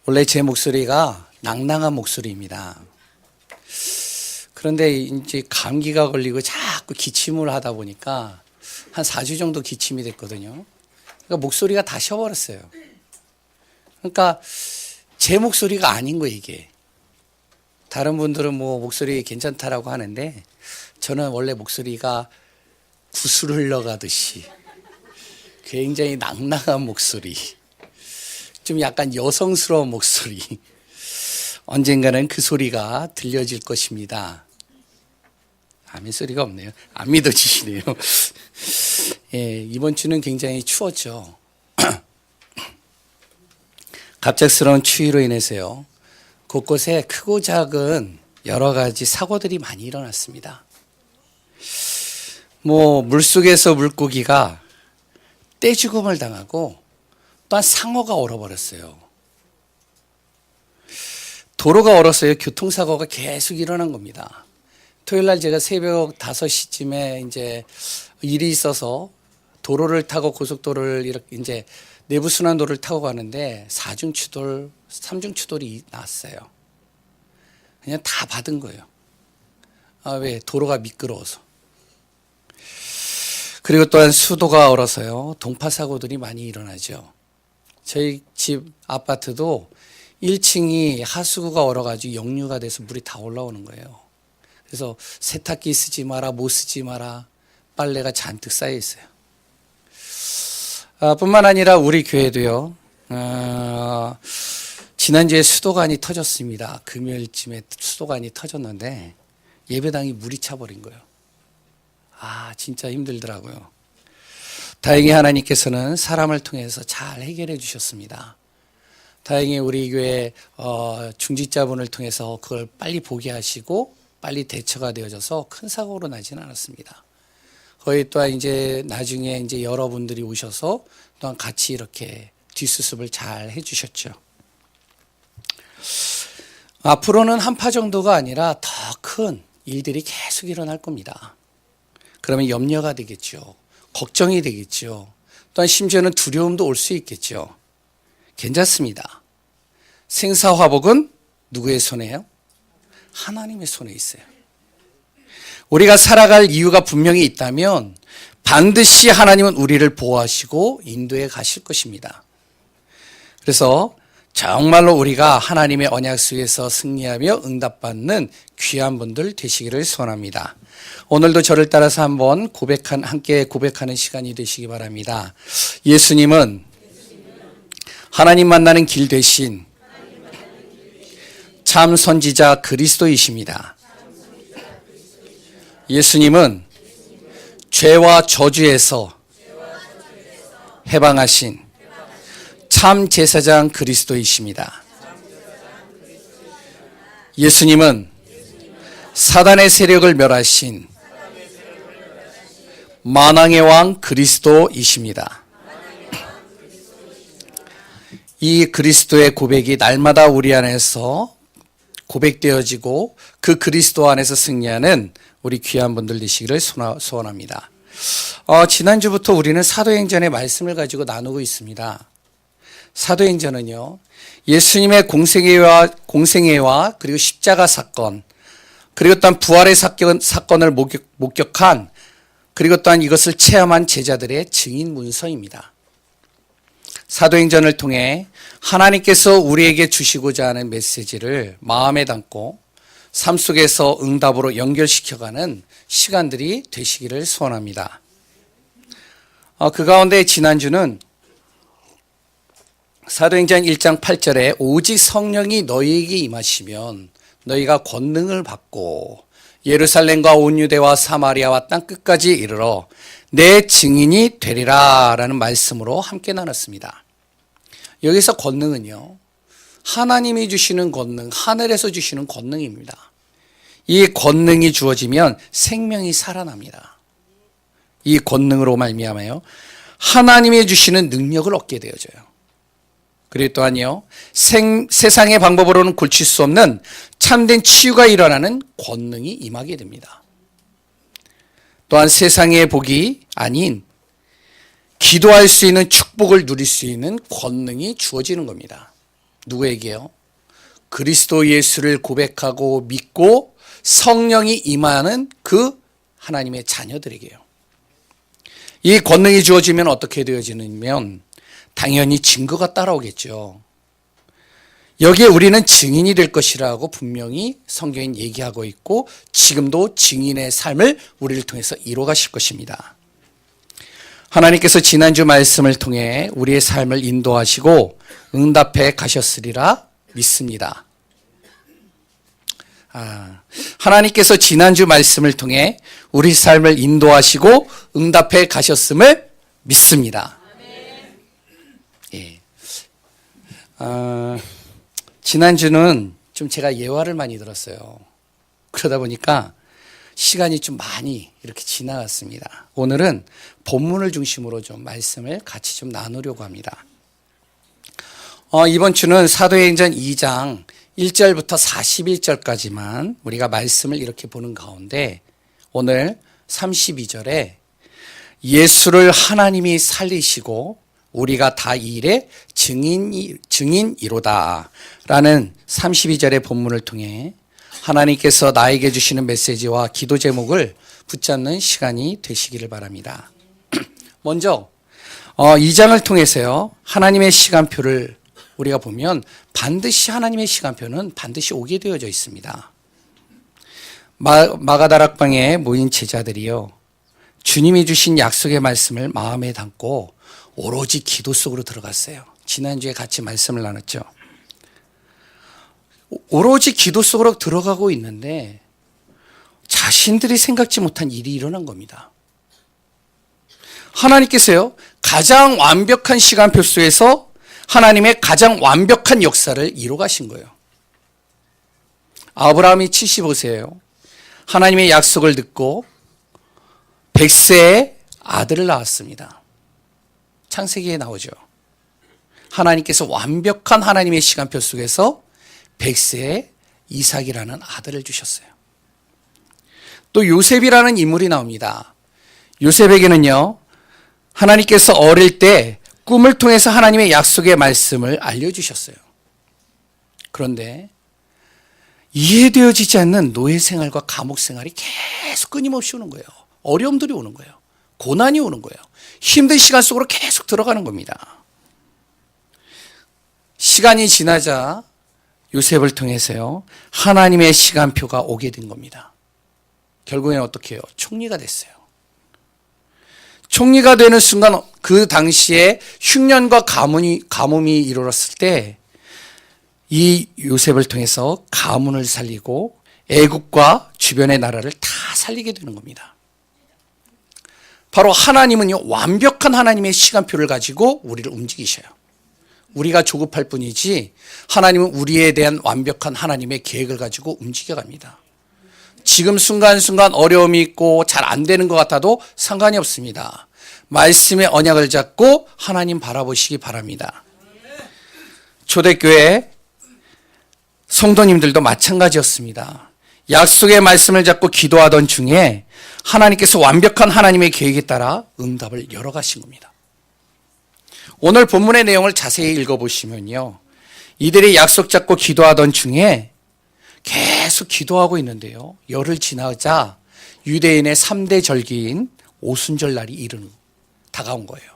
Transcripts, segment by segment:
원래 제 목소리가 낭낭한 목소리입니다. 그런데 이제 감기가 걸리고 자꾸 기침을 하다 보니까 한 4주 정도 기침이 됐거든요. 그러니까 목소리가 다 쉬어버렸어요. 그러니까 제 목소리가 아닌 거예요, 이게. 다른 분들은 뭐 목소리 괜찮다라고 하는데 저는 원래 목소리가 구슬 흘러가듯이 굉장히 낭낭한 목소리, 좀 약간 여성스러운 목소리, 언젠가는 그 소리가 들려질 것입니다. 아멘 소리가 없네요. 안 믿어지시네요. 예, 이번 주는 굉장히 추웠죠. 갑작스러운 추위로 인해서요, 곳곳에 크고 작은 여러 가지 사고들이 많이 일어났습니다. 뭐 물속에서 물고기가 떼죽음을 당하고 또한 상어가 얼어버렸어요. 도로가 얼었어요. 교통사고가 계속 일어난 겁니다. 토요일 날 제가 새벽 5시쯤에 이제 일이 있어서 도로를 타고 고속도로를 이렇게 이제 내부순환도를 타고 가는데 4중 추돌, 3중 추돌이 났어요. 그냥 다 받은 거예요. 아, 왜? 도로가 미끄러워서. 그리고 또한 수도가 얼어서요, 동파 사고들이 많이 일어나죠. 저희 집 아파트도 1층이 하수구가 얼어가지고 역류가 돼서 물이 다 올라오는 거예요. 그래서 세탁기 쓰지 마라, 못 쓰지 마라, 빨래가 잔뜩 쌓여 있어요. 뿐만 아니라 우리 교회도요, 지난주에 수도관이 터졌습니다. 금요일쯤에 수도관이 터졌는데 예배당이 물이 차버린 거예요. 아, 진짜 힘들더라고요. 다행히 하나님께서는 사람을 통해서 잘 해결해 주셨습니다. 다행히 우리 교회 중직자분을 통해서 그걸 빨리 보게 하시고 빨리 대처가 되어져서 큰 사고로 나지는 않았습니다. 거의 또한 이제 나중에 이제 여러분들이 오셔서 또한 같이 이렇게 뒷수습을 잘 해주셨죠. 앞으로는 한파 정도가 아니라 더 큰 일들이 계속 일어날 겁니다. 그러면 염려가 되겠죠. 걱정이 되겠죠. 또한 심지어는 두려움도 올 수 있겠죠. 괜찮습니다. 생사화복은 누구의 손에요? 하나님의 손에 있어요. 우리가 살아갈 이유가 분명히 있다면 반드시 하나님은 우리를 보호하시고 인도해 가실 것입니다. 그래서 정말로 우리가 하나님의 언약 속에서 승리하며 응답받는 귀한 분들 되시기를 소원합니다. 오늘도 저를 따라서 한번 함께 고백하는 시간이 되시기 바랍니다. 예수님은 하나님 만나는 길 되신 참 선지자 그리스도이십니다. 예수님은 죄와 저주에서 해방하신 참 제사장 그리스도이십니다. 예수님은 사단의 세력을 멸하신 만왕의 왕 그리스도이십니다. 이 그리스도의 고백이 날마다 우리 안에서 고백되어지고 그 그리스도 안에서 승리하는 우리 귀한 분들 되시기를 소원합니다. 지난주부터 우리는 사도행전의 말씀을 가지고 나누고 있습니다. 사도행전은요, 예수님의 공생애와 그리고 십자가 사건, 그리고 또한 부활의 사건을 목격한, 그리고 또한 이것을 체험한 제자들의 증인 문서입니다. 사도행전을 통해 하나님께서 우리에게 주시고자 하는 메시지를 마음에 담고 삶 속에서 응답으로 연결시켜가는 시간들이 되시기를 소원합니다. 그 가운데 지난주는 사도행전 1장 8절에 오직 성령이 너희에게 임하시면 너희가 권능을 받고 예루살렘과 온 유대와 사마리아와 땅끝까지 이르러 내 증인이 되리라 라는 말씀으로 함께 나눴습니다. 여기서 권능은요, 하나님이 주시는 권능, 하늘에서 주시는 권능입니다. 이 권능이 주어지면 생명이 살아납니다. 이 권능으로 말미암아요, 하나님이 주시는 능력을 얻게 되어져요. 그리고 또한요, 세상의 방법으로는 고칠 수 없는 참된 치유가 일어나는 권능이 임하게 됩니다. 또한 세상의 복이 아닌 기도할 수 있는 축복을 누릴 수 있는 권능이 주어지는 겁니다. 누구에게요? 그리스도 예수를 고백하고 믿고 성령이 임하는 그 하나님의 자녀들에게요. 이 권능이 주어지면 어떻게 되어지냐면 당연히 증거가 따라오겠죠. 여기에 우리는 증인이 될 것이라고 분명히 성경이 얘기하고 있고 지금도 증인의 삶을 우리를 통해서 이루어 가실 것입니다. 하나님께서 지난주 말씀을 통해 우리의 삶을 인도하시고 응답해 가셨으리라 믿습니다. 하나님께서 지난주 말씀을 통해 우리 삶을 인도하시고 응답해 가셨음을 믿습니다. 예. 지난주는 좀 제가 예화를 많이 들었어요. 그러다 보니까 시간이 좀 많이 이렇게 지나갔습니다. 오늘은 본문을 중심으로 좀 말씀을 같이 좀 나누려고 합니다. 이번 주는 사도행전 2장 1절부터 41절까지만 우리가 말씀을 이렇게 보는 가운데 오늘 32절에 예수를 하나님이 살리시고 우리가 다 이 일의 증인이로다 라는 32절의 본문을 통해 하나님께서 나에게 주시는 메시지와 기도 제목을 붙잡는 시간이 되시기를 바랍니다. 먼저 2장을 통해서요, 하나님의 시간표를 우리가 보면 반드시 하나님의 시간표는 반드시 오게 되어져 있습니다. 마가다락방에 모인 제자들이요, 주님이 주신 약속의 말씀을 마음에 담고 오로지 기도 속으로 들어갔어요. 지난주에 같이 말씀을 나눴죠. 오로지 기도 속으로 들어가고 있는데 자신들이 생각지 못한 일이 일어난 겁니다. 하나님께서요, 가장 완벽한 시간표 속에서 하나님의 가장 완벽한 역사를 이루어 가신 거예요. 아브라함이 75세예요. 하나님의 약속을 듣고 100세에 아들을 낳았습니다. 창세기에 나오죠. 하나님께서 완벽한 하나님의 시간표 속에서 100세에 이삭이라는 아들을 주셨어요. 또 요셉이라는 인물이 나옵니다. 요셉에게는요, 하나님께서 어릴 때 꿈을 통해서 하나님의 약속의 말씀을 알려주셨어요. 그런데 이해되어지지 않는 노예 생활과 감옥 생활이 계속 끊임없이 오는 거예요. 어려움들이 오는 거예요. 고난이 오는 거예요. 힘든 시간 속으로 계속 들어가는 겁니다. 시간이 지나자 요셉을 통해서요, 하나님의 시간표가 오게 된 겁니다. 결국에는 어떻게 해요? 총리가 됐어요. 총리가 되는 순간 그 당시에 흉년과 가뭄이 이르렀을 때 이 요셉을 통해서 가문을 살리고 애국과 주변의 나라를 다 살리게 되는 겁니다. 바로 하나님은요, 완벽한 하나님의 시간표를 가지고 우리를 움직이셔요. 우리가 조급할 뿐이지 하나님은 우리에 대한 완벽한 하나님의 계획을 가지고 움직여갑니다. 지금 순간순간 어려움이 있고 잘 안 되는 것 같아도 상관이 없습니다. 말씀의 언약을 잡고 하나님 바라보시기 바랍니다. 초대교회 성도님들도 마찬가지였습니다. 약속의 말씀을 잡고 기도하던 중에 하나님께서 완벽한 하나님의 계획에 따라 응답을 열어가신 겁니다. 오늘 본문의 내용을 자세히 읽어보시면요, 이들이 약속 잡고 기도하던 중에 계속 기도하고 있는데요, 열흘 지나자 유대인의 3대 절기인 오순절 날이 다가온 거예요.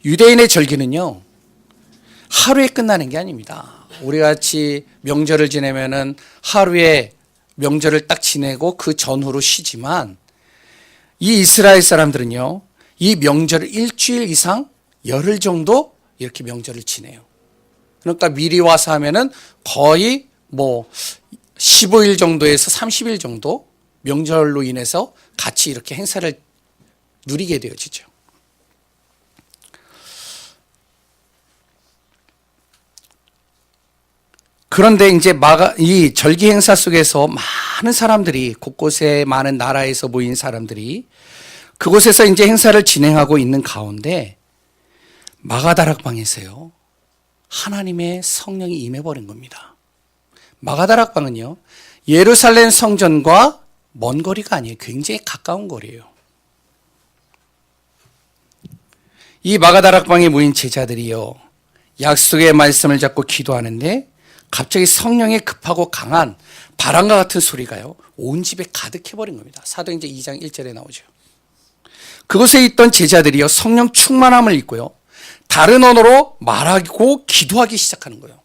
유대인의 절기는요, 하루에 끝나는 게 아닙니다. 우리 같이 명절을 지내면은 하루에 명절을 딱 지내고 그 전후로 쉬지만 이 이스라엘 사람들은요, 이 명절을 일주일 이상 열흘 정도 이렇게 명절을 지내요. 그러니까 미리 와서 하면은 거의 15일 정도에서 30일 정도 명절로 인해서 같이 이렇게 행사를 누리게 되어지죠. 그런데 이제 이 절기 행사 속에서 많은 사람들이, 곳곳에 많은 나라에서 모인 사람들이 그곳에서 이제 행사를 진행하고 있는 가운데 마가다락방에서요, 하나님의 성령이 임해버린 겁니다. 마가다락방은요, 예루살렘 성전과 먼 거리가 아니에요. 굉장히 가까운 거리예요. 이 마가다락방에 모인 제자들이요, 약속의 말씀을 잡고 기도하는데 갑자기 성령의 급하고 강한 바람과 같은 소리가요, 온 집에 가득해버린 겁니다. 사도행전 2장 1절에 나오죠. 그곳에 있던 제자들이요, 성령 충만함을 입고요, 다른 언어로 말하고 기도하기 시작하는 거예요.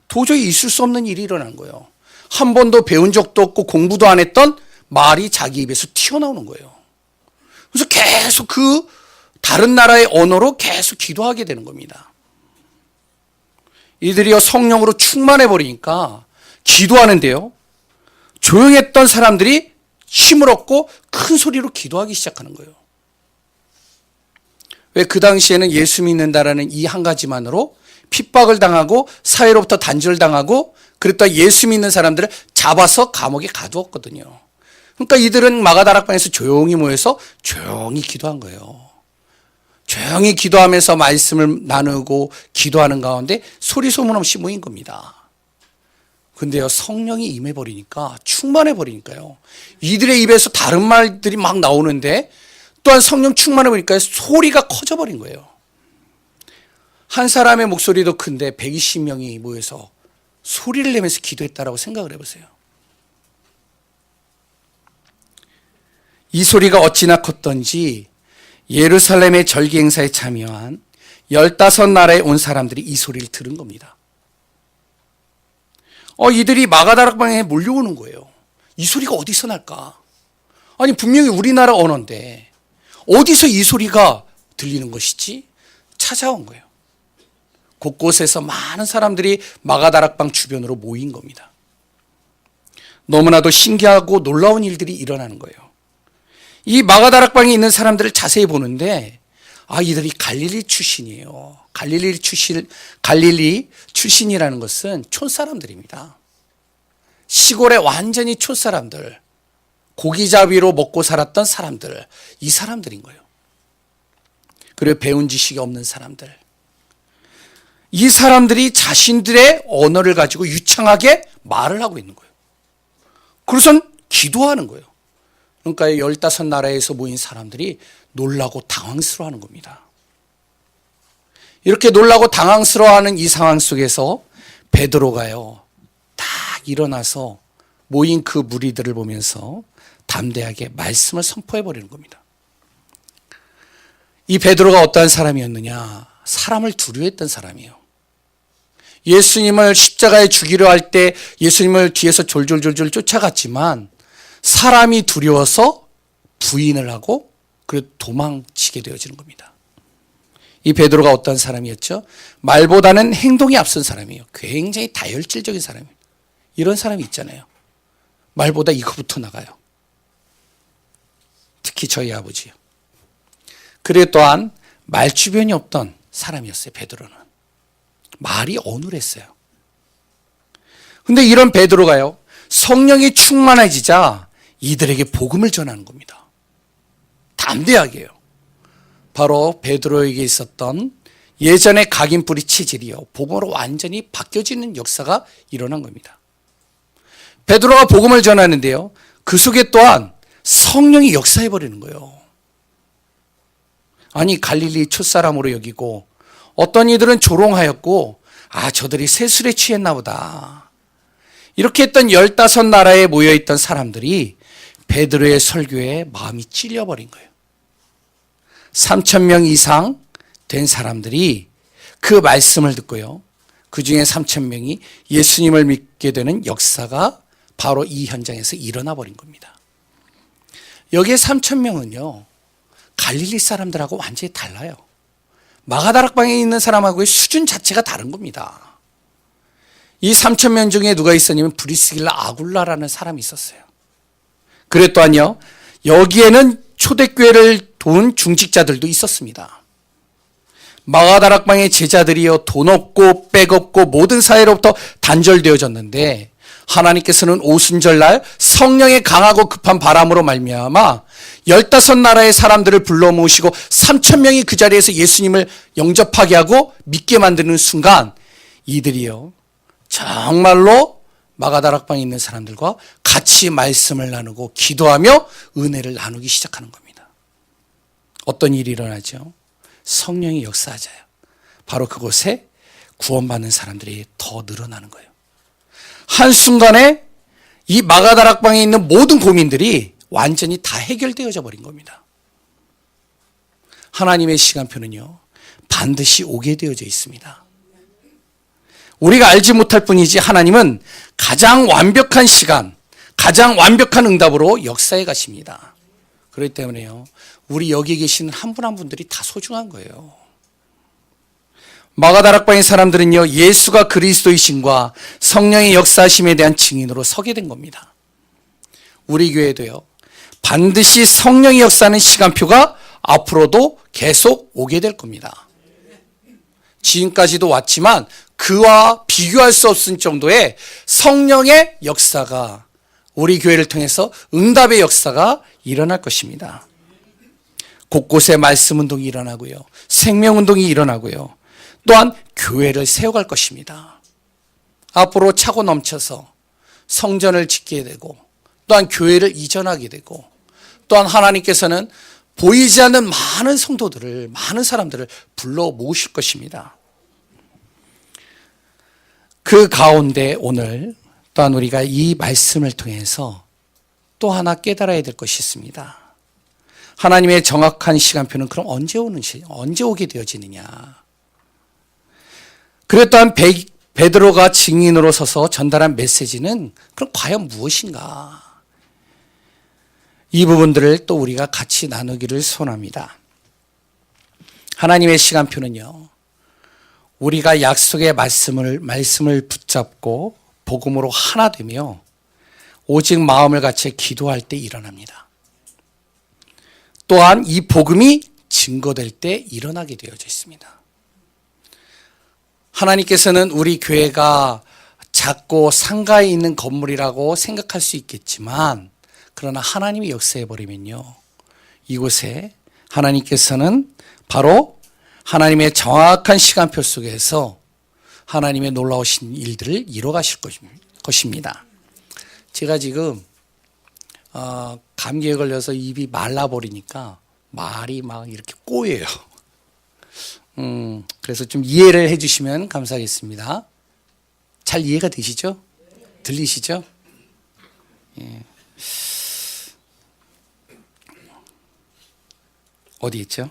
도저히 있을 수 없는 일이 일어난 거예요. 한 번도 배운 적도 없고 공부도 안 했던 말이 자기 입에서 튀어나오는 거예요. 그래서 계속 그 다른 나라의 언어로 계속 기도하게 되는 겁니다. 이들이요, 성령으로 충만해 버리니까 기도하는데요, 조용했던 사람들이 힘을 얻고 큰 소리로 기도하기 시작하는 거예요. 왜 그 당시에는 예수 믿는다라는 이 한 가지만으로 핍박을 당하고 사회로부터 단절당하고 그랬다 예수 믿는 사람들을 잡아서 감옥에 가두었거든요. 그러니까 이들은 마가다락방에서 조용히 모여서 조용히 기도한 거예요. 조용히 기도하면서 말씀을 나누고 기도하는 가운데 소리 소문 없이 모인 겁니다. 근데요, 성령이 임해버리니까, 충만해버리니까요, 이들의 입에서 다른 말들이 막 나오는데 또한 성령 충만해버리니까 소리가 커져버린 거예요. 한 사람의 목소리도 큰데 120명이 모여서 소리를 내면서 기도했다라고 생각을 해보세요. 이 소리가 어찌나 컸던지 예루살렘의 절기 행사에 참여한 15나라에 온 사람들이 이 소리를 들은 겁니다. 이들이 마가다락방에 몰려오는 거예요. 이 소리가 어디서 날까? 아니, 분명히 우리나라 언어인데 어디서 이 소리가 들리는 것이지? 찾아온 거예요. 곳곳에서 많은 사람들이 마가다락방 주변으로 모인 겁니다. 너무나도 신기하고 놀라운 일들이 일어나는 거예요. 이 마가다락방에 있는 사람들을 자세히 보는데, 이들이 갈릴리 출신이에요. 갈릴리 출신이라는 것은 촌사람들입니다. 시골의 완전히 촌사람들, 고기잡이로 먹고 살았던 사람들, 이 사람들인 거예요. 그리고 배운 지식이 없는 사람들. 이 사람들이 자신들의 언어를 가지고 유창하게 말을 하고 있는 거예요. 그래서 기도하는 거예요. 그러니까 15나라에서 모인 사람들이 놀라고 당황스러워하는 겁니다. 이렇게 놀라고 당황스러워하는 이 상황 속에서 베드로가요, 딱 일어나서 모인 그 무리들을 보면서 담대하게 말씀을 선포해버리는 겁니다. 이 베드로가 어떠한 사람이었느냐? 사람을 두려워했던 사람이에요. 예수님을 십자가에 죽이려 할 때 예수님을 뒤에서 졸졸졸졸 쫓아갔지만 사람이 두려워서 부인을 하고 그리고 도망치게 되어지는 겁니다. 이 베드로가 어떤 사람이었죠? 말보다는 행동이 앞선 사람이에요. 굉장히 다혈질적인 사람이에요. 이런 사람이 있잖아요. 말보다 이거부터 나가요. 특히 저희 아버지요. 그리고 또한 말주변이 없던 사람이었어요. 베드로는. 말이 어눌했어요. 근데 이런 베드로가요, 성령이 충만해지자 이들에게 복음을 전하는 겁니다. 담대하게요. 바로 베드로에게 있었던 예전의 각인뿌리 체질이요, 복음으로 완전히 바뀌어지는 역사가 일어난 겁니다. 베드로가 복음을 전하는데요, 그 속에 또한 성령이 역사해버리는 거예요. 아니, 갈릴리 촌사람으로 여기고 어떤 이들은 조롱하였고, 저들이 세술에 취했나 보다. 이렇게 했던 15나라에 모여있던 사람들이 베드로의 설교에 마음이 찔려버린 거예요. 3,000명 이상 된 사람들이 그 말씀을 듣고요, 그 중에 3,000명이 예수님을 믿게 되는 역사가 바로 이 현장에서 일어나 버린 겁니다. 여기에 3,000명은요, 갈릴리 사람들하고 완전히 달라요. 마가다락방에 있는 사람하고의 수준 자체가 다른 겁니다. 이 3,000명 중에 누가 있었냐면 브리스길라 아굴라라는 사람이 있었어요. 그래 또한요, 여기에는 초대교회를 도운 중직자들도 있었습니다. 마가다락방의 제자들이요, 돈 없고 백 없고 모든 사회로부터 단절되어졌는데 하나님께서는 오순절날 성령의 강하고 급한 바람으로 말미암아 15나라의 사람들을 불러 모으시고 3,000명이 그 자리에서 예수님을 영접하게 하고 믿게 만드는 순간 이들이요, 정말로 마가다락방에 있는 사람들과 같이 말씀을 나누고 기도하며 은혜를 나누기 시작하는 겁니다. 어떤 일이 일어나죠? 성령이 역사하자요. 바로 그곳에 구원받는 사람들이 더 늘어나는 거예요. 한순간에 이 마가다락방에 있는 모든 고민들이 완전히 다 해결되어져 버린 겁니다. 하나님의 시간표는요, 반드시 오게 되어져 있습니다. 우리가 알지 못할 뿐이지 하나님은 가장 완벽한 시간, 가장 완벽한 응답으로 역사해 가십니다. 그렇기 때문에요, 우리 여기 계시는 한 분 한 분들이 다 소중한 거예요. 마가다락방의 사람들은요, 예수가 그리스도이심과 성령의 역사하심에 대한 증인으로 서게 된 겁니다. 우리 교회도요, 반드시 성령의 역사하는 시간표가 앞으로도 계속 오게 될 겁니다. 지금까지도 왔지만 그와 비교할 수 없을 정도의 성령의 역사가 우리 교회를 통해서 응답의 역사가 일어날 것입니다. 곳곳에 말씀 운동이 일어나고요, 생명 운동이 일어나고요, 또한 교회를 세워갈 것입니다. 앞으로 차고 넘쳐서 성전을 짓게 되고, 또한 교회를 이전하게 되고, 또한 하나님께서는 보이지 않는 많은 성도들을, 많은 사람들을 불러 모으실 것입니다. 그 가운데 오늘 또한 우리가 이 말씀을 통해서 또 하나 깨달아야 될 것이 있습니다. 하나님의 정확한 시간표는 그럼 언제 오게 되어지느냐? 그리고 또한 베드로가 증인으로 서서 전달한 메시지는 그럼 과연 무엇인가? 이 부분들을 또 우리가 같이 나누기를 소원합니다. 하나님의 시간표는요, 우리가 약속의 말씀을 붙잡고 복음으로 하나 되며 오직 마음을 같이 기도할 때 일어납니다. 또한 이 복음이 증거될 때 일어나게 되어져 있습니다. 하나님께서는 우리 교회가 작고 상가에 있는 건물이라고 생각할 수 있겠지만, 그러나 하나님이 역사해버리면요, 이곳에 하나님께서는 바로 하나님의 정확한 시간표 속에서 하나님의 놀라우신 일들을 이뤄가실 것입니다. 제가 지금 감기에 걸려서 입이 말라버리니까 말이 막 이렇게 꼬여요. 그래서 좀 이해를 해주시면 감사하겠습니다. 잘 이해가 되시죠? 들리시죠? 예. 어디 있죠?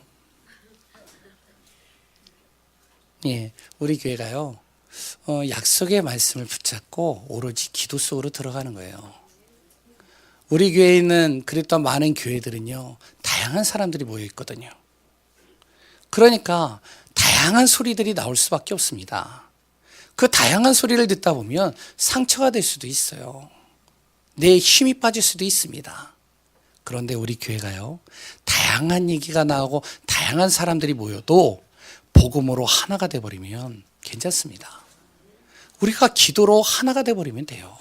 예, 우리 교회가요, 약속의 말씀을 붙잡고 오로지 기도 속으로 들어가는 거예요. 우리 교회에 있는 그랬던 많은 교회들은요, 다양한 사람들이 모여 있거든요. 그러니까 다양한 소리들이 나올 수밖에 없습니다. 그 다양한 소리를 듣다 보면 상처가 될 수도 있어요. 내 힘이 빠질 수도 있습니다. 그런데 우리 교회가요, 다양한 얘기가 나오고 다양한 사람들이 모여도 복음으로 하나가 돼버리면 괜찮습니다. 우리가 기도로 하나가 돼버리면 돼요.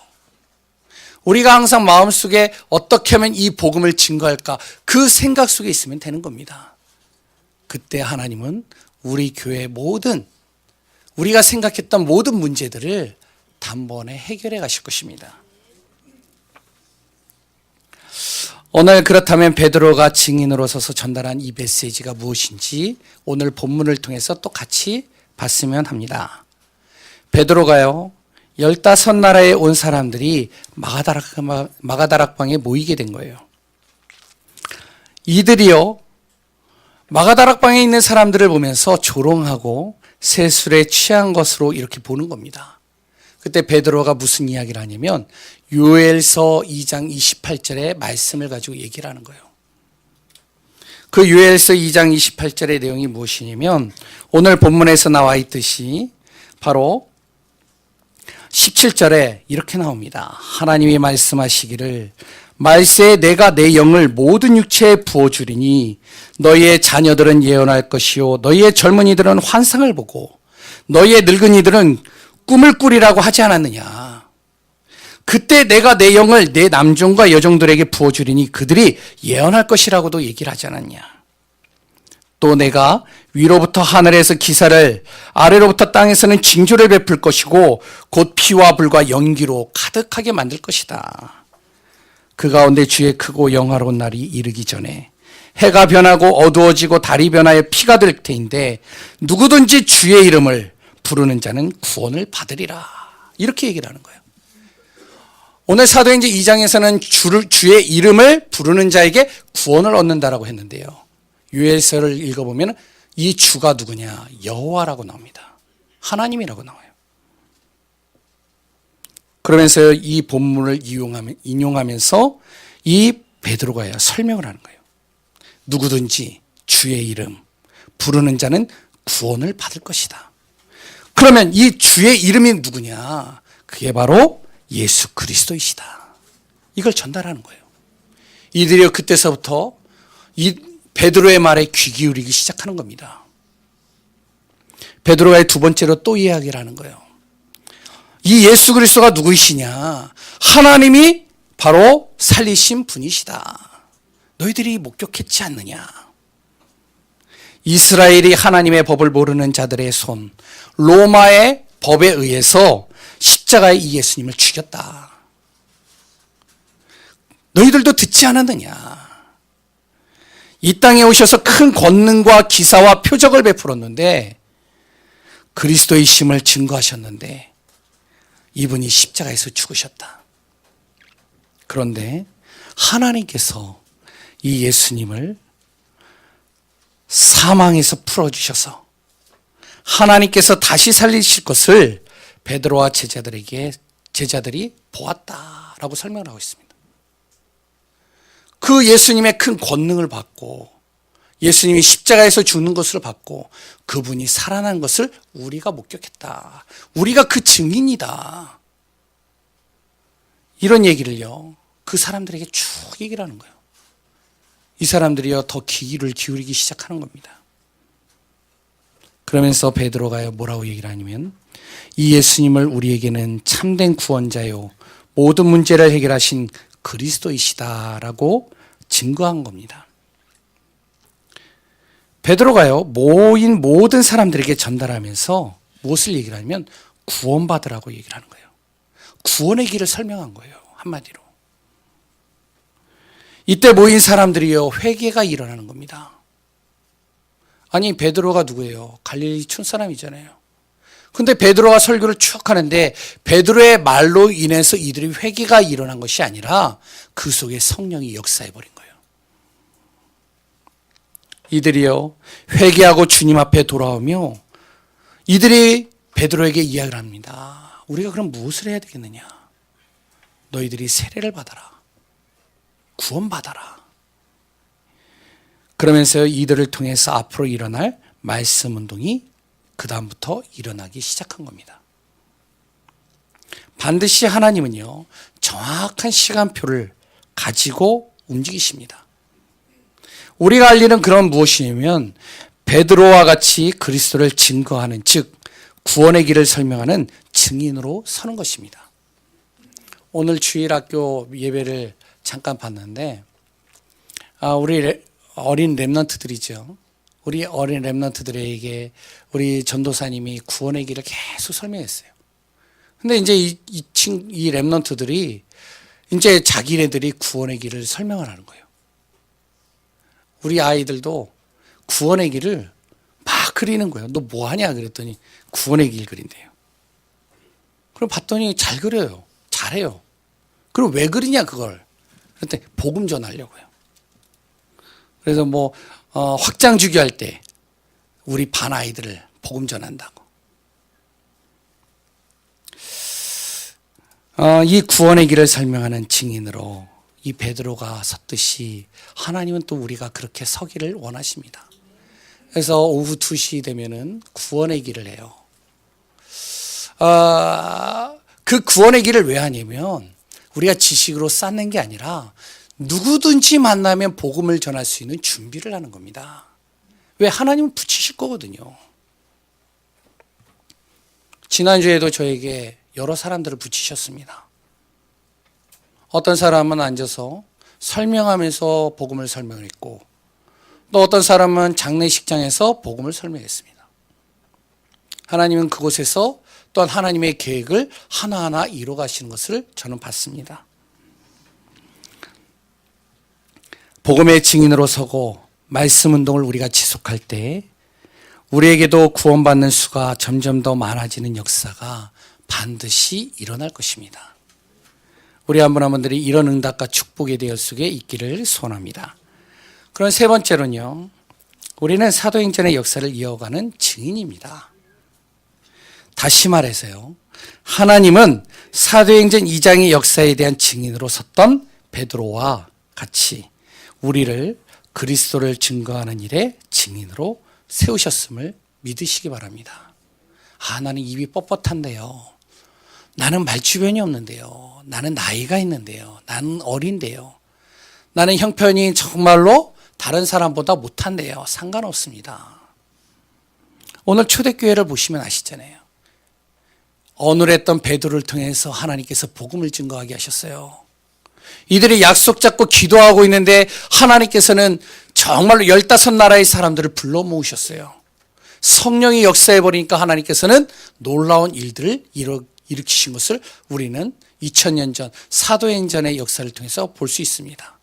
우리가 항상 마음속에 어떻게 하면 이 복음을 증거할까, 그 생각 속에 있으면 되는 겁니다. 그때 하나님은 우리 교회의 모든, 우리가 생각했던 모든 문제들을 단번에 해결해 가실 것입니다. 오늘 그렇다면 베드로가 증인으로 서서 전달한 이 메시지가 무엇인지 오늘 본문을 통해서 또 같이 봤으면 합니다. 베드로가요, 15나라에 온 사람들이 마가다락방에 모이게 된 거예요. 이들이요, 마가다락방에 있는 사람들을 보면서 조롱하고 세술에 취한 것으로 이렇게 보는 겁니다. 그때 베드로가 무슨 이야기를 하냐면 요엘서 2장 28절의 말씀을 가지고 얘기를 하는 거예요. 그 요엘서 2장 28절의 내용이 무엇이냐면 오늘 본문에서 나와 있듯이 바로 17절에 이렇게 나옵니다. 하나님이 말씀하시기를 말세에 내가 내 영을 모든 육체에 부어주리니 너희의 자녀들은 예언할 것이요 너희의 젊은이들은 환상을 보고 너희의 늙은이들은 꿈을 꾸리라고 하지 않았느냐. 그때 내가 내 영을 내 남종과 여종들에게 부어주리니 그들이 예언할 것이라고도 얘기를 하지 않았냐. 또 내가 위로부터 하늘에서 기사를 아래로부터 땅에서는 징조를 베풀 것이고 곧 피와 불과 연기로 가득하게 만들 것이다. 그 가운데 주의 크고 영화로운 날이 이르기 전에 해가 변하고 어두워지고 달이 변하여 피가 될 테인데 누구든지 주의 이름을 부르는 자는 구원을 받으리라. 이렇게 얘기를 하는 거예요. 오늘 사도행전 2장에서는 주의 이름을 부르는 자에게 구원을 얻는다라고 했는데요. 유엘서를 읽어보면 이 주가 누구냐? 여호와라고 나옵니다. 하나님이라고 나와요. 그러면서 이 본문을 인용하면서 이 베드로가 설명을 하는 거예요. 누구든지 주의 이름 부르는 자는 구원을 받을 것이다. 그러면 이 주의 이름이 누구냐? 그게 바로 예수 그리스도이시다. 이걸 전달하는 거예요. 이들이 그때서부터 이 베드로의 말에 귀 기울이기 시작하는 겁니다. 베드로가 두 번째로 또 이야기를 하는 거예요. 이 예수 그리스도가 누구이시냐? 하나님이 바로 살리신 분이시다. 너희들이 목격했지 않느냐? 이스라엘이 하나님의 법을 모르는 자들의 손, 로마의 법에 의해서 십자가에 이 예수님을 죽였다. 너희들도 듣지 않았느냐? 이 땅에 오셔서 큰 권능과 기사와 표적을 베풀었는데 그리스도의 심을 증거하셨는데 이분이 십자가에서 죽으셨다. 그런데 하나님께서 이 예수님을 사망에서 풀어주셔서 하나님께서 다시 살리실 것을 베드로와 제자들이 보았다라고 설명을 하고 있습니다. 그 예수님의 큰 권능을 받고 예수님이 십자가에서 죽는 것을 받고 그분이 살아난 것을 우리가 목격했다. 우리가 그 증인이다. 이런 얘기를요, 그 사람들에게 쭉 얘기를 하는 거예요. 이 사람들이요, 더 귀를 기울이기 시작하는 겁니다. 그러면서 베드로가요, 뭐라고 얘기를 하냐면, 이 예수님을 우리에게는 참된 구원자요, 모든 문제를 해결하신 그리스도이시다라고 증거한 겁니다. 베드로가요, 모인 모든 사람들에게 전달하면서 무엇을 얘기를 하냐면 구원받으라고 얘기를 하는 거예요. 구원의 길을 설명한 거예요, 한마디로. 이때 모인 사람들이요, 회개가 일어나는 겁니다. 아니, 베드로가 누구예요? 갈릴리 촌사람이잖아요. 근데 베드로가 설교를 쭉 하는데 베드로의 말로 인해서 이들이 회개가 일어난 것이 아니라 그 속에 성령이 역사해버린 거예요. 이들이요, 회개하고 주님 앞에 돌아오며 이들이 베드로에게 이야기를 합니다. 우리가 그럼 무엇을 해야 되겠느냐? 너희들이 세례를 받아라. 구원받아라. 그러면서 이들을 통해서 앞으로 일어날 말씀 운동이 그 다음부터 일어나기 시작한 겁니다. 반드시 하나님은요, 정확한 시간표를 가지고 움직이십니다. 우리가 할 일은 그런 무엇이냐면 베드로와 같이 그리스도를 증거하는, 즉 구원의 길을 설명하는 증인으로 서는 것입니다. 오늘 주일학교 예배를 잠깐 봤는데 우리 어린 렘넌트들이죠. 우리 어린 렘넌트들에게 우리 전도사님이 구원의 길을 계속 설명했어요. 근데 이제 이 렘넌트들이 이제 자기네들이 구원의 길을 설명을 하는 거예요. 우리 아이들도 구원의 길을 막 그리는 거예요. 너 뭐 하냐 그랬더니 구원의 길 그린대요. 그럼 봤더니 잘 그려요. 잘해요. 그럼 왜 그리냐 그걸. 그랬더니 복음 전하려고요. 그래서 확장주기 할 때 우리 반 아이들을 복음 전한다고. 이 구원의 길을 설명하는 증인으로 이 베드로가 섰듯이 하나님은 또 우리가 그렇게 서기를 원하십니다. 그래서 오후 2시 되면은 구원의 길을 해요. 그 구원의 길을 왜 하냐면 우리가 지식으로 쌓는 게 아니라 누구든지 만나면 복음을 전할 수 있는 준비를 하는 겁니다. 왜? 하나님은 붙이실 거거든요. 지난주에도 저에게 여러 사람들을 붙이셨습니다. 어떤 사람은 앉아서 설명하면서 복음을 설명했고 또 어떤 사람은 장례식장에서 복음을 설명했습니다. 하나님은 그곳에서 또한 하나님의 계획을 하나하나 이루어 가시는 것을 저는 봤습니다. 복음의 증인으로 서고 말씀 운동을 우리가 지속할 때 우리에게도 구원받는 수가 점점 더 많아지는 역사가 반드시 일어날 것입니다. 우리 한 분 한 분들이 이런 응답과 축복의 대열 속에 있기를 소원합니다. 그럼 세 번째로는요, 우리는 사도행전의 역사를 이어가는 증인입니다. 다시 말해서요, 하나님은 사도행전 2장의 역사에 대한 증인으로 섰던 베드로와 같이 우리를 그리스도를 증거하는 일에 증인으로 세우셨음을 믿으시기 바랍니다. 나는 입이 뻣뻣한데요. 나는 말주변이 없는데요. 나는 나이가 있는데요. 나는 어린데요. 나는 형편이 정말로 다른 사람보다 못한데요. 상관없습니다. 오늘 초대교회를 보시면 아시잖아요. 어눌했던 베드로를 통해서 하나님께서 복음을 증거하게 하셨어요. 이들이 약속 잡고 기도하고 있는데 하나님께서는 정말로 15나라의 사람들을 불러 모으셨어요. 성령이 역사해 버리니까 하나님께서는 놀라운 일들을 일으키신 것을 우리는 2000년 전 사도행전의 역사를 통해서 볼 수 있습니다.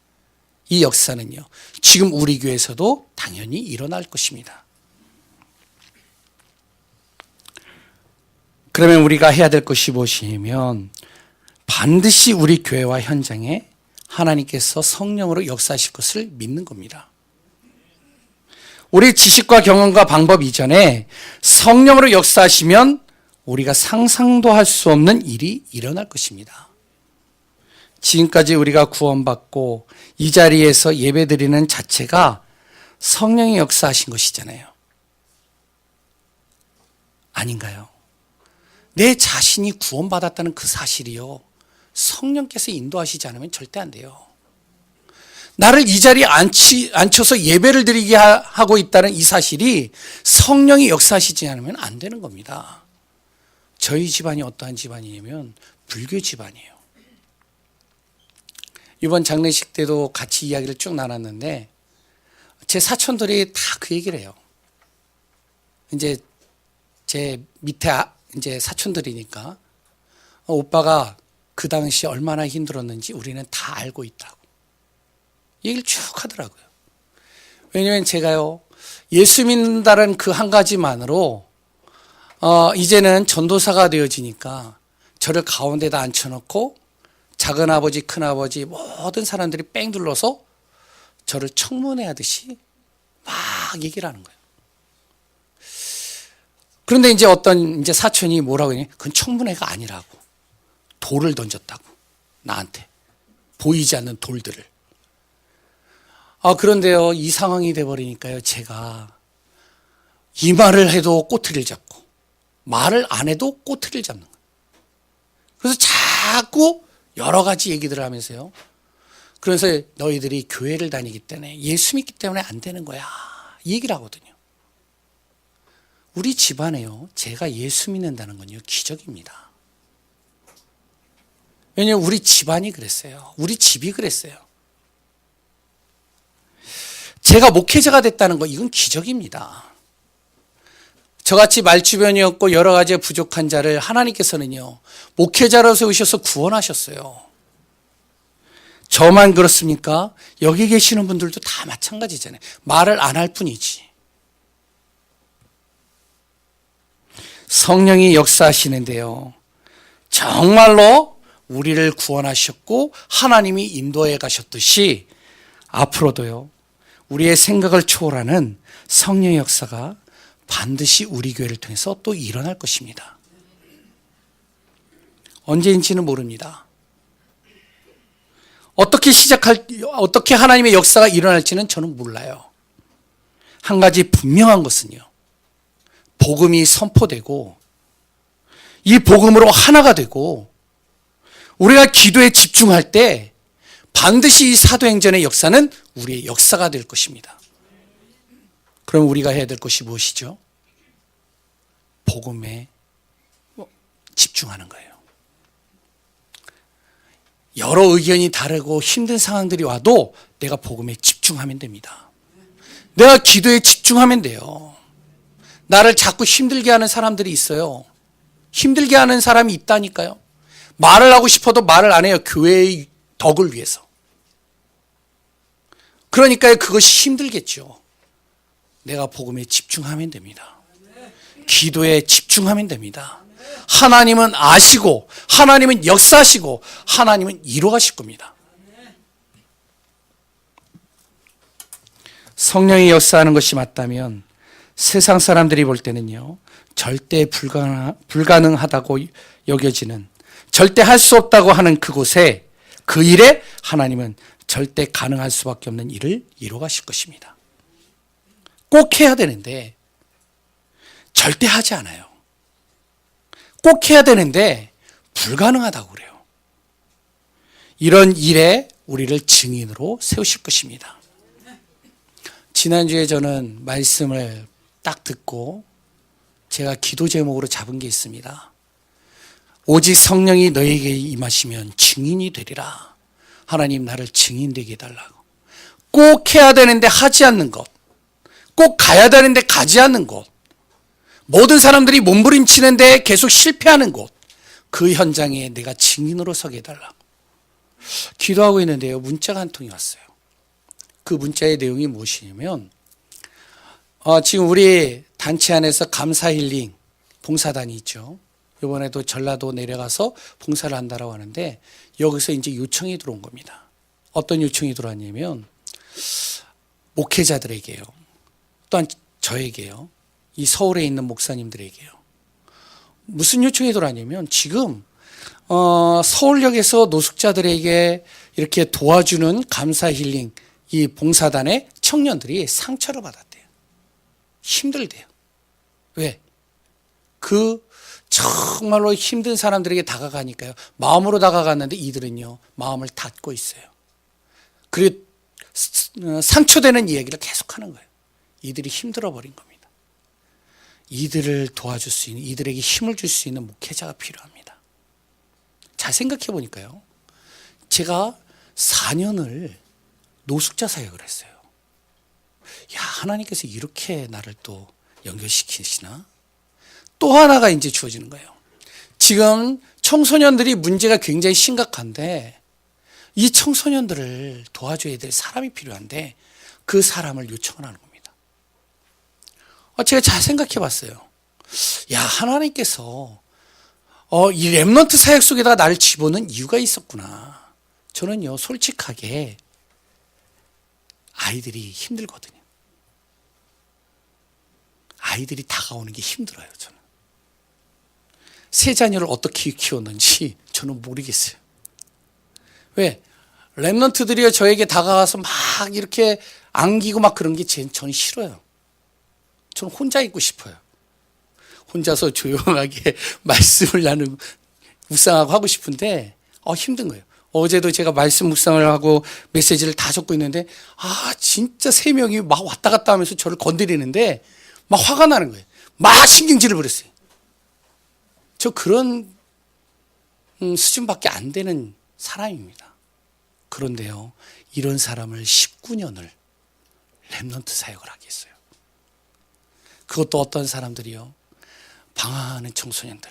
이 역사는요, 지금 우리 교회에서도 당연히 일어날 것입니다. 그러면 우리가 해야 될 것이 무엇이냐면 반드시 우리 교회와 현장에 하나님께서 성령으로 역사하실 것을 믿는 겁니다. 우리 지식과 경험과 방법 이전에 성령으로 역사하시면 우리가 상상도 할 수 없는 일이 일어날 것입니다. 지금까지 우리가 구원받고 이 자리에서 예배드리는 자체가 성령이 역사하신 것이잖아요. 아닌가요? 내 자신이 구원받았다는 그 사실이요, 성령께서 인도하시지 않으면 절대 안 돼요. 나를 이 자리에 앉혀서 예배를 드리게 하고 있다는 이 사실이 성령이 역사하시지 않으면 안 되는 겁니다. 저희 집안이 어떠한 집안이냐면 불교 집안이에요. 이번 장례식 때도 같이 이야기를 쭉 나눴는데 제 사촌들이 다 그 얘기를 해요. 이제 제 밑에 이제 사촌들이니까 오빠가 그 당시 얼마나 힘들었는지 우리는 다 알고 있다고 얘기를 쭉 하더라고요. 왜냐하면 제가요, 예수 믿는다는 그 한 가지만으로 이제는 전도사가 되어지니까 저를 가운데다 앉혀놓고 작은아버지, 큰아버지 모든 사람들이 뺑 둘러서 저를 청문회하듯이 막 얘기를 하는 거예요. 그런데 이제 어떤 이제 사촌이 뭐라고 했냐? 그건 청문회가 아니라고. 돌을 던졌다고. 나한테. 보이지 않는 돌들을. 그런데요, 이 상황이 돼버리니까요, 제가 이 말을 해도 꼬투리를 잡고 말을 안 해도 꼬투리를 잡는 거예요. 그래서 자꾸 여러 가지 얘기들을 하면서요. 그래서 너희들이 교회를 다니기 때문에 예수 믿기 때문에 안 되는 거야. 이 얘기를 하거든요. 우리 집안에요, 제가 예수 믿는다는 건요, 기적입니다. 왜냐하면 우리 집안이 그랬어요. 우리 집이 그랬어요. 제가 목회자가 됐다는 거, 이건 기적입니다. 저같이 말주변이 없고 여러 가지 부족한 자를 하나님께서는요, 목회자로 세우셔서 구원하셨어요. 저만 그렇습니까? 여기 계시는 분들도 다 마찬가지잖아요. 말을 안 할 뿐이지. 성령이 역사하시는데요, 정말로 우리를 구원하셨고 하나님이 인도해 가셨듯이 앞으로도요, 우리의 생각을 초월하는 성령의 역사가 반드시 우리 교회를 통해서 또 일어날 것입니다. 언제인지는 모릅니다. 어떻게 하나님의 역사가 일어날지는 저는 몰라요. 한 가지 분명한 것은요, 복음이 선포되고 이 복음으로 하나가 되고 우리가 기도에 집중할 때 반드시 이 사도행전의 역사는 우리의 역사가 될 것입니다. 그럼 우리가 해야 될 것이 무엇이죠? 복음에 집중하는 거예요. 여러 의견이 다르고 힘든 상황들이 와도 내가 복음에 집중하면 됩니다. 내가 기도에 집중하면 돼요. 나를 자꾸 힘들게 하는 사람들이 있어요. 힘들게 하는 사람이 있다니까요. 말을 하고 싶어도 말을 안 해요. 교회의 덕을 위해서. 그러니까 그것이 힘들겠죠. 내가 복음에 집중하면 됩니다. 기도에 집중하면 됩니다. 하나님은 아시고, 하나님은 역사하시고, 하나님은 이루어가실 겁니다. 성령이 역사하는 것이 맞다면 세상 사람들이 볼 때는요, 절대 불가능하다고 여겨지는, 절대 할 수 없다고 하는 그곳에, 그 일에 하나님은 절대 가능할 수밖에 없는 일을 이루어가실 것입니다. 꼭 해야 되는데 절대 하지 않아요. 꼭 해야 되는데 불가능하다고 그래요. 이런 일에 우리를 증인으로 세우실 것입니다. 지난주에 저는 말씀을 딱 듣고 제가 기도 제목으로 잡은 게 있습니다. 오직 성령이 너에게 임하시면 증인이 되리라. 하나님 나를 증인되게 해달라고. 꼭 해야 되는데 하지 않는 것, 꼭 가야 되는데 가지 않는 곳, 모든 사람들이 몸부림치는데 계속 실패하는 곳, 그 현장에 내가 증인으로 서게 해달라고 기도하고 있는데요, 문자가 한 통이 왔어요. 그 문자의 내용이 무엇이냐면 지금 우리 단체 안에서 감사힐링 봉사단이 있죠. 이번에도 전라도 내려가서 봉사를 한다고 하는데 여기서 이제 요청이 들어온 겁니다. 어떤 요청이 들어왔냐면 목회자들에게요, 또한 저에게요, 이 서울에 있는 목사님들에게요. 무슨 요청이 들어왔냐면 지금 서울역에서 노숙자들에게 이렇게 도와주는 감사힐링 이 봉사단의 청년들이 상처를 받았대요. 힘들대요. 왜? 그 정말로 힘든 사람들에게 다가가니까요. 마음으로 다가갔는데 이들은요, 마음을 닫고 있어요. 그리고 상처되는 이야기를 계속하는 거예요. 이들이 힘들어 버린 겁니다. 이들을 도와줄 수 있는, 이들에게 힘을 줄 수 있는 목회자가 필요합니다. 잘 생각해 보니까요, 제가 4년을 노숙자 사역을 했어요. 야, 하나님께서 이렇게 나를 또 연결시키시나? 또 하나가 이제 주어지는 거예요. 지금 청소년들이 문제가 굉장히 심각한데 이 청소년들을 도와줘야 될 사람이 필요한데 그 사람을 요청을 하는 겁니다. 제가 잘 생각해 봤어요. 야, 하나님께서 이 렘넌트 사역 속에다가 나를 집어넣은 이유가 있었구나. 저는요, 솔직하게 아이들이 힘들거든요. 아이들이 다가오는 게 힘들어요, 저는. 세 자녀를 어떻게 키웠는지 저는 모르겠어요. 왜? 렘넌트들이 저에게 다가와서 막 이렇게 안기고 막 그런 게 저는 싫어요. 저는 혼자 있고 싶어요. 혼자서 조용하게 말씀을 나누고 묵상하고 하고 싶은데 힘든 거예요. 어제도 제가 말씀 묵상을 하고 메시지를 다 적고 있는데 진짜 3명이 막 왔다 갔다 하면서 저를 건드리는데 막 화가 나는 거예요. 막 신경질을 부렸어요. 저 그런 수준밖에 안 되는 사람입니다. 그런데요, 이런 사람을 19년을 렘넌트 사역을 하게 했어요. 그것도 어떤 사람들이요, 방황하는 청소년들,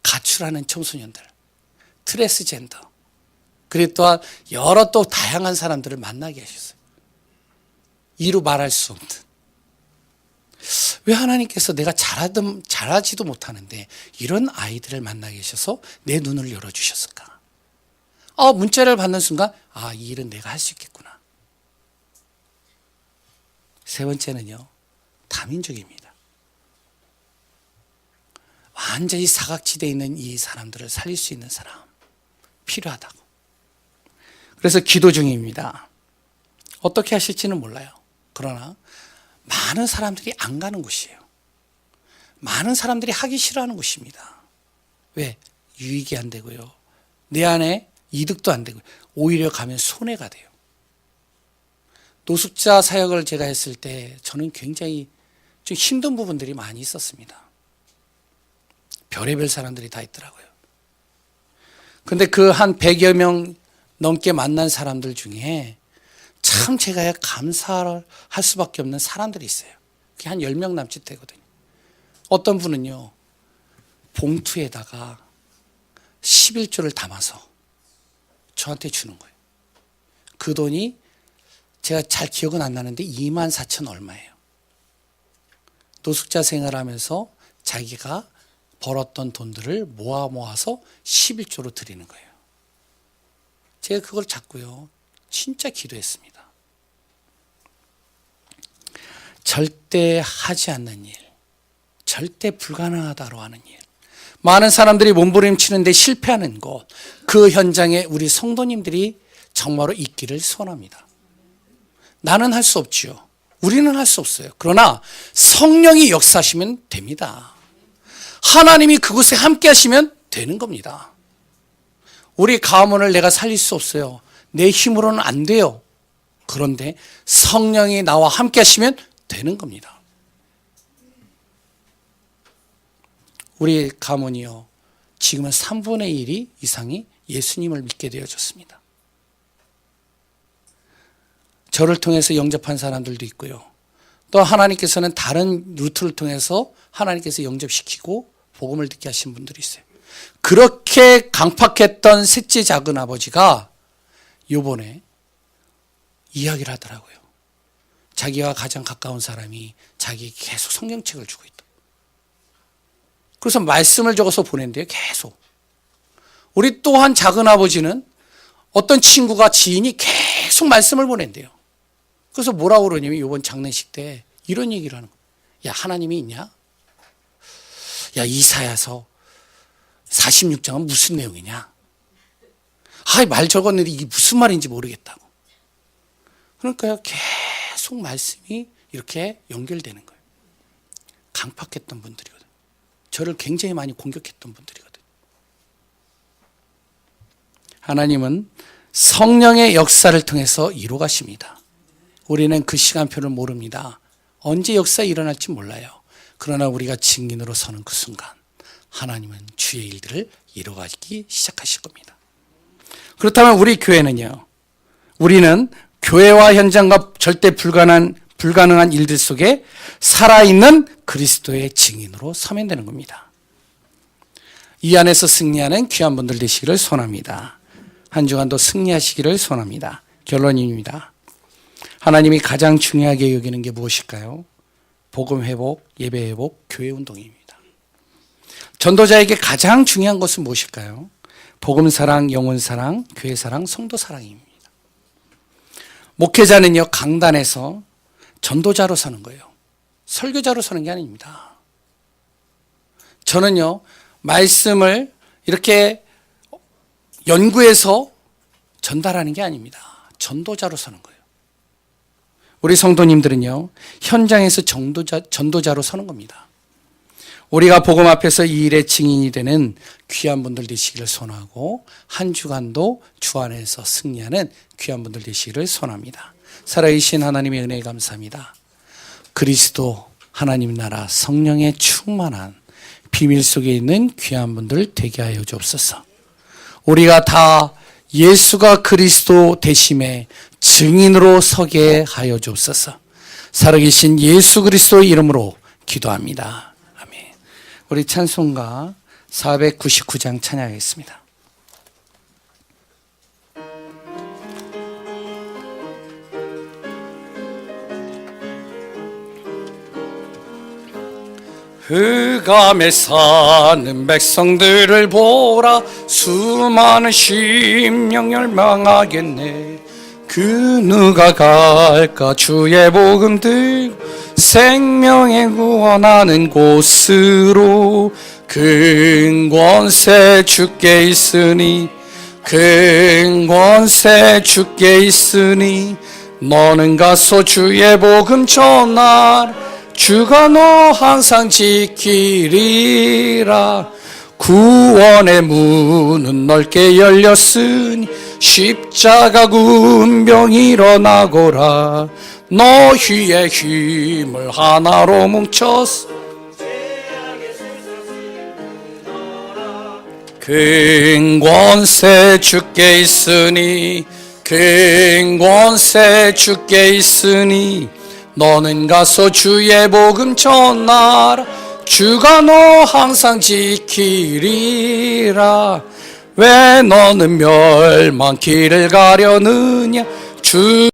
가출하는 청소년들, 트랜스젠더, 그리고 또한 여러 또 다양한 사람들을 만나게 하셨어요. 이루 말할 수 없는. 왜 하나님께서 내가 잘하지도 못하는데 이런 아이들을 만나게 하셔서 내 눈을 열어주셨을까? 문자를 받는 순간 이 일은 내가 할 수 있겠구나. 세 번째는요, 다민족입니다. 완전히 사각지대에 있는 이 사람들을 살릴 수 있는 사람 필요하다고. 그래서 기도 중입니다. 어떻게 하실지는 몰라요. 그러나 많은 사람들이 안 가는 곳이에요. 많은 사람들이 하기 싫어하는 곳입니다. 왜? 유익이 안 되고요, 내 안에 이득도 안 되고 오히려 가면 손해가 돼요. 노숙자 사역을 제가 했을 때 저는 굉장히 좀 힘든 부분들이 많이 있었습니다. 별의별 사람들이 다 있더라고요. 근데 그 한 100여 명 넘게 만난 사람들 중에 참 제가 감사할 수밖에 없는 사람들이 있어요. 그게 한 10명 남짓 되거든요. 어떤 분은요, 봉투에다가 11조를 담아서 저한테 주는 거예요. 그 돈이 제가 잘 기억은 안 나는데 24,000 얼마예요. 노숙자 생활하면서 자기가 벌었던 돈들을 모아서 11조로 드리는 거예요. 제가 그걸 잡고요, 진짜 기도했습니다. 절대 하지 않는 일, 절대 불가능하다고 하는 일, 많은 사람들이 몸부림치는데 실패하는 곳, 그 현장에 우리 성도님들이 정말로 있기를 소원합니다. 나는 할 수 없지요. 우리는 할 수 없어요. 그러나 성령이 역사하시면 됩니다. 하나님이 그곳에 함께 하시면 되는 겁니다. 우리 가문을 내가 살릴 수 없어요. 내 힘으로는 안 돼요. 그런데 성령이 나와 함께 하시면 되는 겁니다. 우리 가문이요, 지금은 3분의 1 이상이 예수님을 믿게 되어졌습니다. 저를 통해서 영접한 사람들도 있고요, 또 하나님께서는 다른 루트를 통해서 하나님께서 영접시키고 복음을 듣게 하신 분들이 있어요. 그렇게 강팍했던 셋째 작은 아버지가 요번에 이야기를 하더라고요. 자기와 가장 가까운 사람이 자기에게 계속 성경책을 주고 있다. 그래서 말씀을 적어서 보낸대요, 계속. 우리 또한 작은 아버지는 어떤 친구가, 지인이 계속 말씀을 보낸대요. 그래서 뭐라고 그러냐면 이번 장례식 때 이런 얘기를 하는 거예요. 야, 하나님이 있냐? 야, 이사야서 46장은 무슨 내용이냐? 말 적었는데 이게 무슨 말인지 모르겠다고. 그러니까요, 계속 말씀이 이렇게 연결되는 거예요. 강팍했던 분들이거든요. 저를 굉장히 많이 공격했던 분들이거든요. 하나님은 성령의 역사를 통해서 이루어가십니다. 우리는 그 시간표를 모릅니다. 언제 역사가 일어날지 몰라요. 그러나 우리가 증인으로 서는 그 순간 하나님은 주의 일들을 이루어가기 시작하실 겁니다. 그렇다면 우리 교회는요, 우리는 교회와 현장과 절대 불가능한 일들 속에 살아있는 그리스도의 증인으로 서면 되는 겁니다. 이 안에서 승리하는 귀한 분들 되시기를 소원합니다. 한 주간도 승리하시기를 소원합니다. 결론입니다. 하나님이 가장 중요하게 여기는 게 무엇일까요? 복음 회복, 예배 회복, 교회 운동입니다. 전도자에게 가장 중요한 것은 무엇일까요? 복음 사랑, 영혼 사랑, 교회 사랑, 성도 사랑입니다. 목회자는요, 강단에서 전도자로 서는 거예요. 설교자로 서는 게 아닙니다. 저는요, 말씀을 이렇게 연구해서 전달하는 게 아닙니다. 전도자로 서는 거예요. 우리 성도님들은요, 현장에서 전도자로 서는 겁니다. 우리가 복음 앞에서 이 일의 증인이 되는 귀한 분들 되시기를 소원하고, 한 주간도 주 안에서 승리하는 귀한 분들 되시기를 소원합니다. 살아계신 하나님의 은혜에 감사합니다. 그리스도 하나님 나라 성령의 충만한 비밀 속에 있는 귀한 분들 되게 하여 주옵소서. 우리가 다 예수가 그리스도 되심의 증인으로 서게 하여 주옵소서. 살아계신 예수 그리스도의 이름으로 기도합니다. 아멘. 우리 찬송가 499장 찬양하겠습니다. 흑암에 사는 백성들을 보라. 수많은 심령 멸망하겠네. 그 누가 갈까 주의 복음 들고 생명의 구원하는 곳으로. 큰 권세 주께 있으니, 큰 권세 주께 있으니, 너는 가서 주의 복음 전하라. 주가 너 항상 지키리라. 구원의 문은 넓게 열렸으니 십자가 군병 일어나거라. 너희의 힘을 하나로 뭉쳐서 큰 권세 주께 있으니, 큰 권세 주께 있으니, 너는 가서 주의 복음 전하라. 주가 너 항상 지키리라. 왜 너는 멸망 길을 가려느냐. 주